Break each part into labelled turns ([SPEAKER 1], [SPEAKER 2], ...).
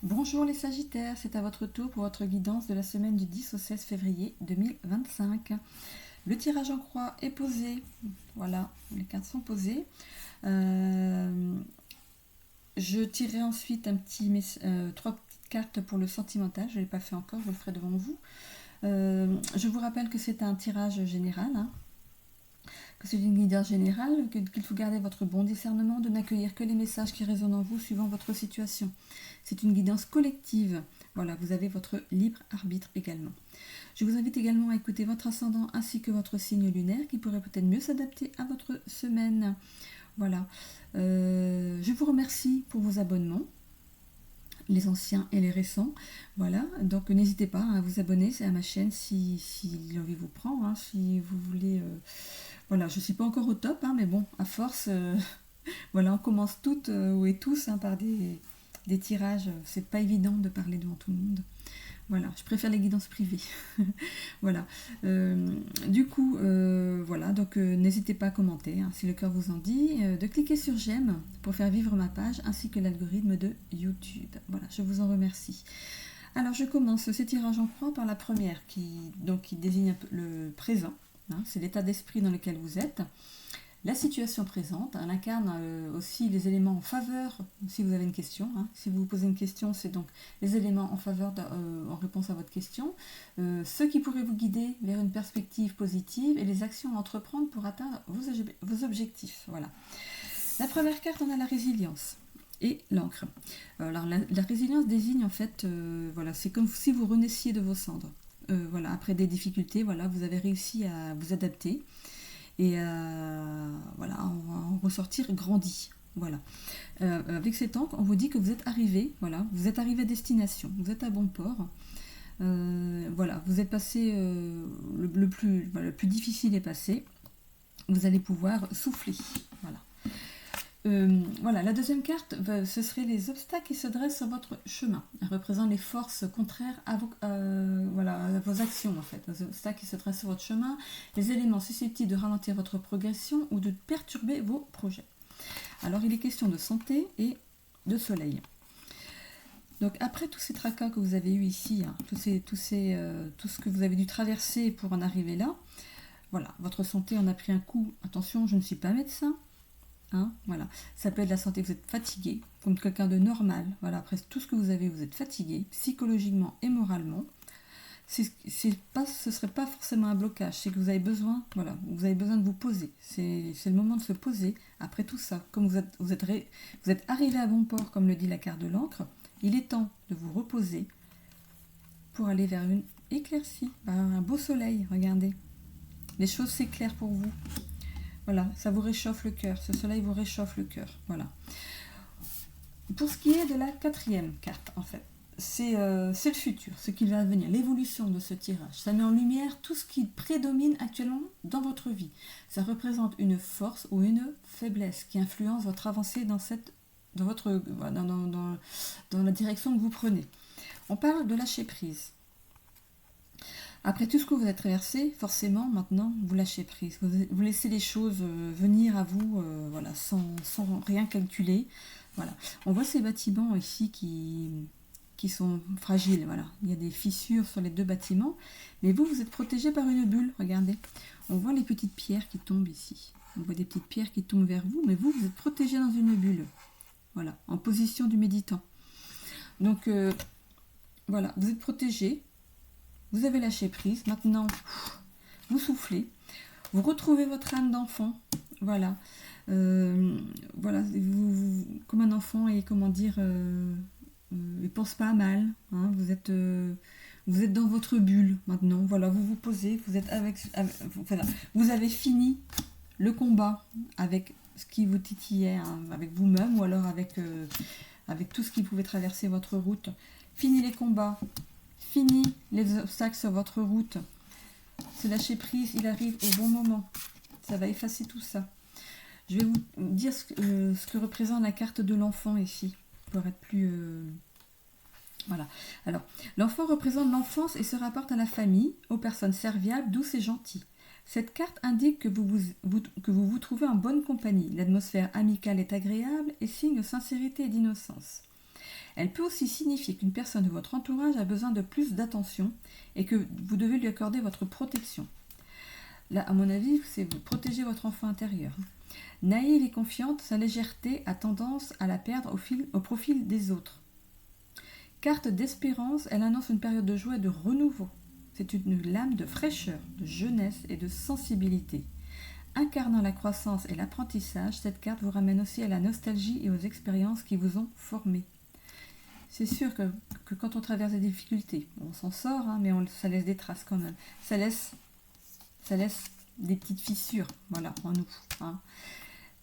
[SPEAKER 1] Bonjour les Sagittaires, c'est à votre tour pour votre guidance de la semaine du 10 au 16 février 2025. Le tirage en croix est posé, voilà, les cartes sont posées. Je tirerai ensuite trois petites cartes pour le sentimental, je ne l'ai pas fait encore, je le ferai devant vous. Je vous rappelle que c'est un tirage général, que c'est une guidance générale, qu'il faut garder votre bon discernement, de n'accueillir que les messages qui résonnent en vous suivant votre situation. C'est une guidance collective. Voilà, vous avez votre libre arbitre également. Je vous invite également à écouter votre ascendant ainsi que votre signe lunaire qui pourrait peut-être mieux s'adapter à votre semaine. Voilà. Je vous remercie pour vos abonnements, les anciens et les récents. Voilà, donc n'hésitez pas à vous abonner à ma chaîne si l'envie vous prend, si vous voulez. Voilà, je ne suis pas encore au top, mais bon, à force, voilà, on commence toutes et tous par des tirages. C'est pas évident de parler devant tout le monde. Voilà, je préfère les guidances privées. Voilà. Du coup, voilà, donc n'hésitez pas à commenter, si le cœur vous en dit, de cliquer sur j'aime pour faire vivre ma page ainsi que l'algorithme de YouTube. Voilà, je vous en remercie. Alors, je commence ces tirages en croix par la première qui désigne un peu le présent. C'est l'état d'esprit dans lequel vous êtes. La situation présente, elle incarne aussi les éléments en faveur, si vous avez une question. Si vous vous posez une question, c'est donc les éléments en faveur en réponse à votre question. Ce qui pourrait vous guider vers une perspective positive et les actions à entreprendre pour atteindre vos objectifs. Voilà. La première carte, on a la résilience et l'encre. Alors la résilience désigne en fait, voilà, c'est comme si vous renaissiez de vos cendres. Voilà, après des difficultés, voilà, vous avez réussi à vous adapter et voilà, en ressortir grandi. Voilà. Avec cette encre, on vous dit que vous êtes arrivé, voilà, vous êtes arrivé à destination, vous êtes à bon port. Voilà, vous êtes passé, le plus difficile est passé. Vous allez pouvoir souffler. Voilà. Voilà, la deuxième carte, ce serait les obstacles qui se dressent sur votre chemin. Elle représente les forces contraires à vos actions, en fait. Les obstacles qui se dressent sur votre chemin, les éléments susceptibles de ralentir votre progression ou de perturber vos projets. Alors, il est question de santé et de soleil. Donc, après tous ces tracas que vous avez eus ici, tout ce que vous avez dû traverser pour en arriver là, voilà, votre santé en a pris un coup. Attention, je ne suis pas médecin. Voilà. Ça peut être la santé, vous êtes fatigué, comme quelqu'un de normal. Voilà, après tout ce que vous avez, vous êtes fatigué, psychologiquement et moralement. Ce ne serait pas forcément un blocage, c'est que vous avez besoin, voilà, vous avez besoin de vous poser. C'est le moment de se poser. Après tout ça, comme vous êtes arrivé à bon port, comme le dit la carte de l'encre, il est temps de vous reposer pour aller vers une éclaircie, un beau soleil. Regardez, les choses s'éclairent pour vous. Voilà, ça vous réchauffe le cœur. Ce soleil vous réchauffe le cœur. Voilà. Pour ce qui est de la quatrième carte, en fait, c'est le futur, ce qui va venir, l'évolution de ce tirage. Ça met en lumière tout ce qui prédomine actuellement dans votre vie. Ça représente une force ou une faiblesse qui influence votre avancée dans la direction que vous prenez. On parle de lâcher prise. Après tout ce que vous avez traversé, forcément, maintenant, vous lâchez prise. Vous laissez les choses venir à vous, voilà, sans rien calculer. Voilà. On voit ces bâtiments ici qui sont fragiles. Voilà. Il y a des fissures sur les deux bâtiments. Mais vous êtes protégé par une bulle. Regardez. On voit les petites pierres qui tombent ici. On voit des petites pierres qui tombent vers vous. Mais vous êtes protégé dans une bulle. Voilà. En position du méditant. Donc, voilà. Vous êtes protégé. Vous avez lâché prise, maintenant vous soufflez, vous retrouvez votre âme d'enfant, voilà, voilà, comme un enfant et comment dire, il pense pas à mal, vous êtes dans votre bulle maintenant, voilà, vous vous posez, vous êtes voilà, vous avez fini le combat avec ce qui vous titillait, avec vous-même ou alors avec tout ce qui pouvait traverser votre route, fini les combats. Fini les obstacles sur votre route. Ce lâcher prise, il arrive au bon moment. Ça va effacer tout ça. Je vais vous dire ce que représente la carte de l'enfant ici, pour être plus... Voilà. Alors, l'enfant représente l'enfance et se rapporte à la famille, aux personnes serviables, douces et gentilles. Cette carte indique que vous trouvez en bonne compagnie. L'atmosphère amicale est agréable et signe de sincérité et d'innocence. Elle peut aussi signifier qu'une personne de votre entourage a besoin de plus d'attention et que vous devez lui accorder votre protection. Là, à mon avis, c'est vous protéger votre enfant intérieur. Naïve et confiante, sa légèreté a tendance à la perdre au profil des autres. Carte d'espérance, elle annonce une période de joie et de renouveau. C'est une lame de fraîcheur, de jeunesse et de sensibilité. Incarnant la croissance et l'apprentissage, cette carte vous ramène aussi à la nostalgie et aux expériences qui vous ont formé. C'est sûr que quand on traverse des difficultés, on s'en sort, hein, mais ça laisse des traces quand même. Ça laisse des petites fissures, voilà, en nous. Hein.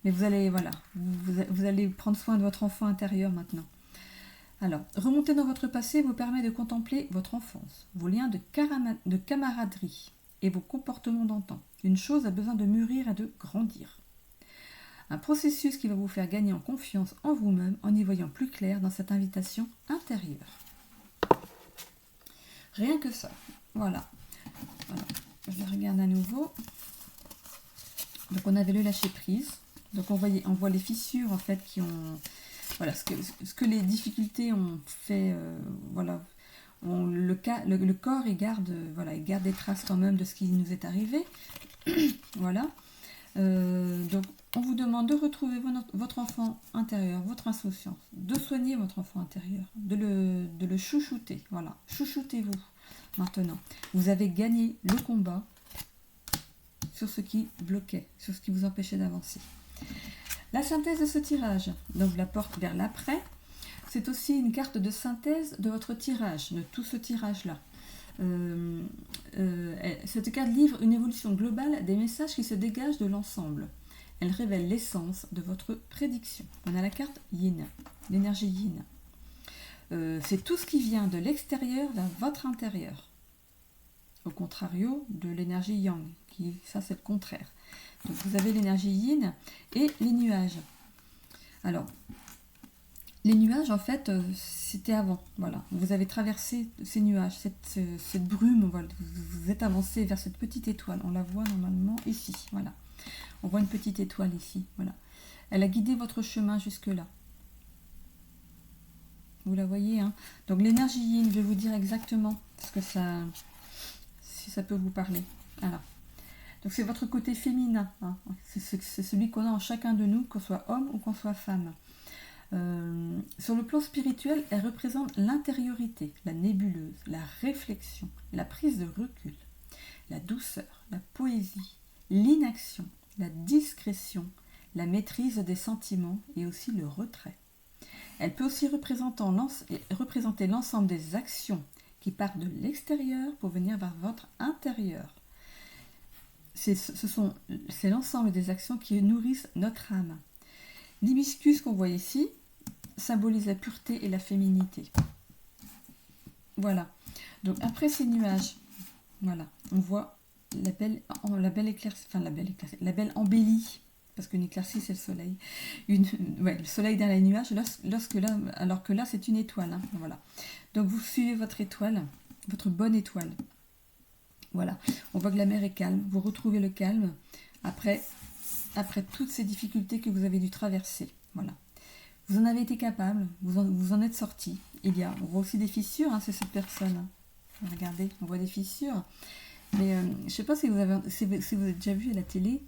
[SPEAKER 1] Mais vous allez, voilà, vous allez prendre soin de votre enfant intérieur maintenant. Alors, remonter dans votre passé vous permet de contempler votre enfance, vos liens de camaraderie et vos comportements d'antan. Une chose a besoin de mûrir et de grandir. Un processus qui va vous faire gagner en confiance en vous-même en y voyant plus clair dans cette invitation intérieure. Rien que ça. Voilà. Je les regarde à nouveau. Donc on avait le lâcher prise. Donc on voit les fissures en fait qui ont... Voilà, ce que les difficultés ont fait, le corps il garde des traces quand même de ce qui nous est arrivé. Voilà. Donc on vous demande de retrouver votre enfant intérieur, votre insouciance, de soigner votre enfant intérieur, de le chouchouter. Voilà, chouchoutez-vous maintenant. Vous avez gagné le combat sur ce qui bloquait, sur ce qui vous empêchait d'avancer. La synthèse de ce tirage, donc je la porte vers l'après. C'est aussi une carte de synthèse de votre tirage, de tout ce tirage-là. Cette carte livre une évolution globale des messages qui se dégagent de l'ensemble. Elle révèle l'essence de votre prédiction. On a la carte Yin, l'énergie Yin. C'est tout ce qui vient de l'extérieur vers votre intérieur. Au contrario de l'énergie Yang, ça c'est le contraire. Donc vous avez l'énergie Yin et les nuages. Alors, les nuages, en fait, c'était avant. Voilà. Vous avez traversé ces nuages, cette brume. Voilà. Vous êtes avancé vers cette petite étoile. On la voit normalement ici. Voilà. On voit une petite étoile ici. Voilà. Elle a guidé votre chemin jusque-là. Vous la voyez, hein. Donc l'énergie Yin, je vais vous dire exactement si ça peut vous parler. Voilà. Donc c'est votre côté féminin. Hein. C'est celui qu'on a en chacun de nous, qu'on soit homme ou qu'on soit femme. Sur le plan spirituel, elle représente l'intériorité, la nébuleuse, la réflexion, la prise de recul, la douceur, la poésie, l'inaction, la discrétion, la maîtrise des sentiments et aussi le retrait. Elle peut aussi représenter l'ensemble des actions qui partent de l'extérieur pour venir vers votre intérieur. C'est l'ensemble des actions qui nourrissent notre âme. L'hibiscus qu'on voit ici symbolise la pureté et la féminité. Voilà. Donc après ces nuages, voilà, on voit la belle éclaircie, la belle embellie, parce qu'une éclaircie c'est le soleil. Le soleil dans les nuages, alors que là c'est une étoile. Hein, voilà. Donc vous suivez votre étoile, votre bonne étoile. Voilà. On voit que la mer est calme. Vous retrouvez le calme après toutes ces difficultés que vous avez dû traverser. Voilà. Vous en avez été capable, vous en êtes sorti. On voit aussi des fissures, hein, c'est cette personne. Regardez, on voit des fissures. Mais je ne sais pas si vous avez déjà vu à la télé,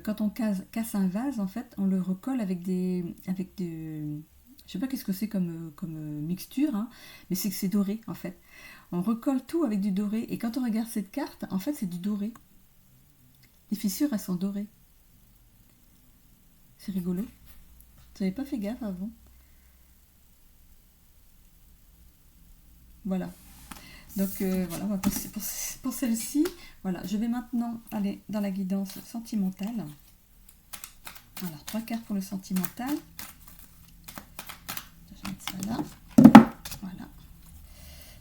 [SPEAKER 1] quand on casse un vase, en fait, on le recolle avec des je sais pas qu'est-ce que c'est comme mixture, hein, mais c'est que c'est doré, en fait. On recolle tout avec du doré. Et quand on regarde cette carte, en fait, c'est du doré. Les fissures, elles sont dorées. C'est rigolo. Vous n'avez pas fait gaffe avant. Voilà. Donc voilà, on va passer pour celle-ci. Voilà, je vais maintenant aller dans la guidance sentimentale. Alors, 3 cartes pour le sentimental. Je vais mettre ça là. Voilà.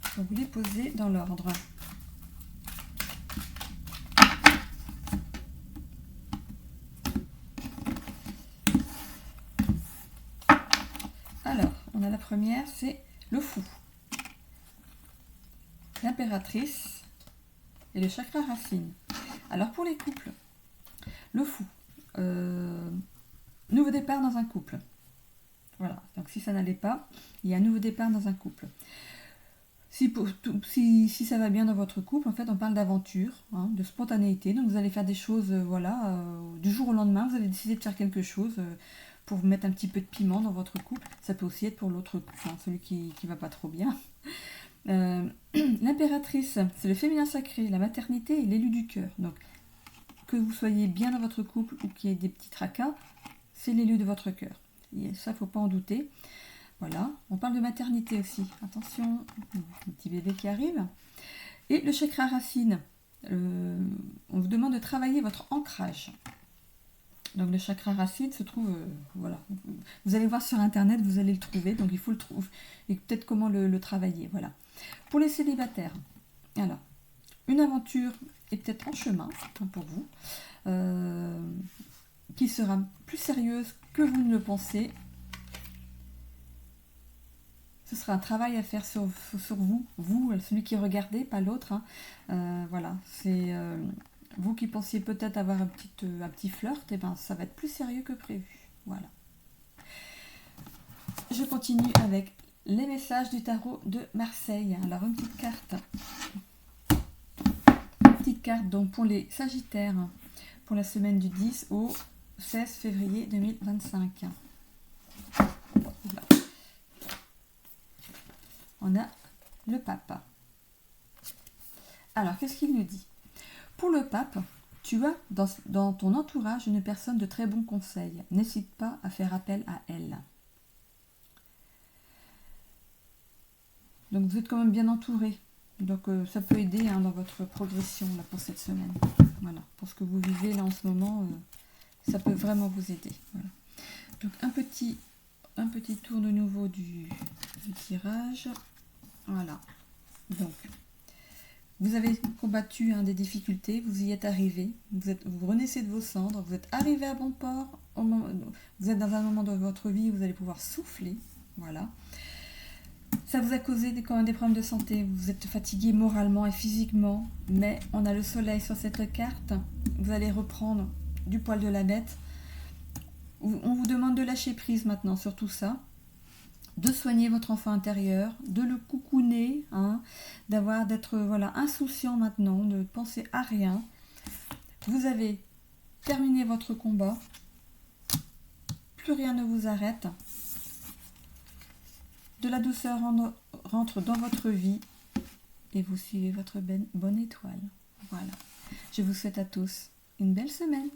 [SPEAKER 1] Je vais vous les poser dans l'ordre. Alors, on a la première, c'est le fou, l'impératrice et le chakra racine. Alors pour les couples, le fou, nouveau départ dans un couple. Voilà, donc si ça n'allait pas, il y a un nouveau départ dans un couple. Si ça va bien dans votre couple, en fait, on parle d'aventure, hein, de spontanéité. Donc vous allez faire des choses, du jour au lendemain, vous allez décider de faire quelque chose pour mettre un petit peu de piment dans votre couple. Ça peut aussi être pour l'autre couple, hein, celui qui va pas trop bien. L'impératrice, c'est le féminin sacré, la maternité et l'élu du cœur. Donc, que vous soyez bien dans votre couple ou qu'il y ait des petits tracas, c'est l'élu de votre cœur. Et ça, faut pas en douter. Voilà, on parle de maternité aussi. Attention, un petit bébé qui arrive. Et le chakra racine, on vous demande de travailler votre ancrage. Donc le chakra racine se trouve, voilà. Vous allez voir sur internet, vous allez le trouver. Donc il faut le trouver et peut-être comment le travailler. Voilà. Pour les célibataires, alors une aventure est peut-être en chemin pour vous, qui sera plus sérieuse que vous ne le pensez. Ce sera un travail à faire sur vous, celui qui regardez, pas l'autre. Hein. Voilà, c'est vous qui pensiez peut-être avoir un petit flirt, et ben ça va être plus sérieux que prévu. Voilà. Je continue avec les messages du tarot de Marseille. Alors une petite carte. Une petite carte donc pour les Sagittaires, pour la semaine du 10 au 16 février 2025. Voilà. On a le pape. Alors, qu'est-ce qu'il nous dit? Pour le pape, tu as dans ton entourage une personne de très bons conseils. N'hésite pas à faire appel à elle. Donc, vous êtes quand même bien entouré. Donc, ça peut aider dans votre progression là, pour cette semaine. Voilà, pour ce que vous vivez là en ce moment, ça peut vraiment vous aider. Voilà. Donc, un petit tour de nouveau du tirage. Voilà. Donc, vous avez combattu des difficultés, vous y êtes arrivé, vous renaissez de vos cendres, vous êtes arrivé à bon port, vous êtes dans un moment de votre vie où vous allez pouvoir souffler. Voilà. Ça vous a causé quand même des problèmes de santé, vous êtes fatigué moralement et physiquement, mais on a le soleil sur cette carte, vous allez reprendre du poil de la bête. On vous demande de lâcher prise maintenant sur tout ça, de soigner votre enfant intérieur, de le coucouner, d'être insouciant maintenant, de penser à rien. Vous avez terminé votre combat, plus rien ne vous arrête. De la douceur rentre dans votre vie et vous suivez votre bonne étoile. Voilà. Je vous souhaite à tous une belle semaine.